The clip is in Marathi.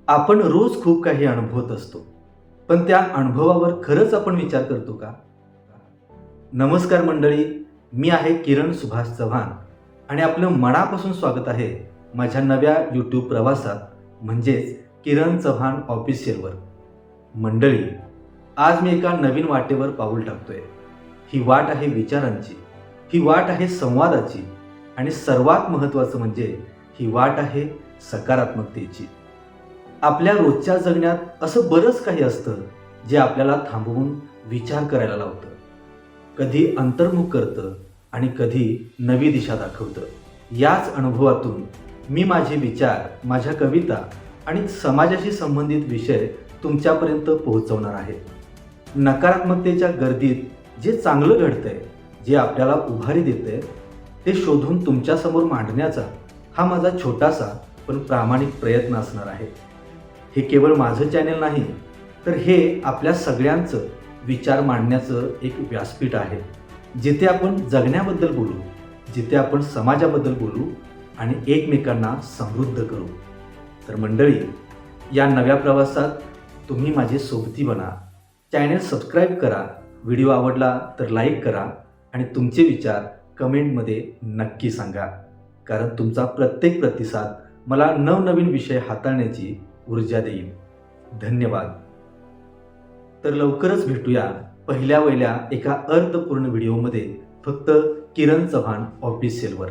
आपण रोज खूप काही अनुभवत असतो, पण त्या अनुभवावर खरंच आपण विचार करतो का? नमस्कार मंडळी, मी आहे किरण सुभाष चव्हाण आणि आपलं मनापासून स्वागत आहे माझ्या नव्या यूट्यूब प्रवासात, म्हणजेच किरण चव्हाण ऑफिशियलवर. मंडळी, आज मी एका नवीन वाटेवर पाऊल टाकतोय. ही वाट आहे विचारांची, ही वाट आहे संवादाची आणि सर्वात महत्त्वाचं म्हणजे ही वाट आहे सकारात्मकतेची. आपल्या रोजच्या जगण्यात असं बरंच काही असतं जे आपल्याला थांबवून विचार करायला लावतं, कधी अंतर्मुख करतं आणि कधी नवी दिशा दाखवतं. याच अनुभवातून मी माझे विचार, माझ्या कविता आणि समाजाशी संबंधित विषय तुमच्यापर्यंत पोहोचवणार आहे. नकारात्मकतेच्या गर्दीत जे चांगलं घडतंय, जे आपल्याला उभारी देतंय, ते शोधून तुमच्यासमोर मांडण्याचा हा माझा छोटासा पण प्रामाणिक प्रयत्न असणार आहे. हे केवळ माझं चॅनल नाही, तर हे आपल्या सगळ्यांचं विचार मांडण्याचं एक व्यासपीठ आहे, जिथे आपण जगण्याबद्दल बोलू, जिथे आपण समाजाबद्दल बोलू आणि एकमेकांना समृद्ध करू. तर मंडळी, या नव्या प्रवासात तुम्ही माझे सोबती बना. चॅनल सबस्क्राईब करा, व्हिडिओ आवडला तर लाईक करा आणि तुमचे विचार कमेंटमध्ये नक्की सांगा, कारण तुमचा प्रत्येक प्रतिसाद मला नवनवीन विषय हाताळण्याची ऊर्जा देईल. धन्यवाद. तर लवकरच भेटूया पहिल्या एका अर्थपूर्ण व्हिडिओमध्ये, फक्त किरण चव्हाण ऑफिशियलवर.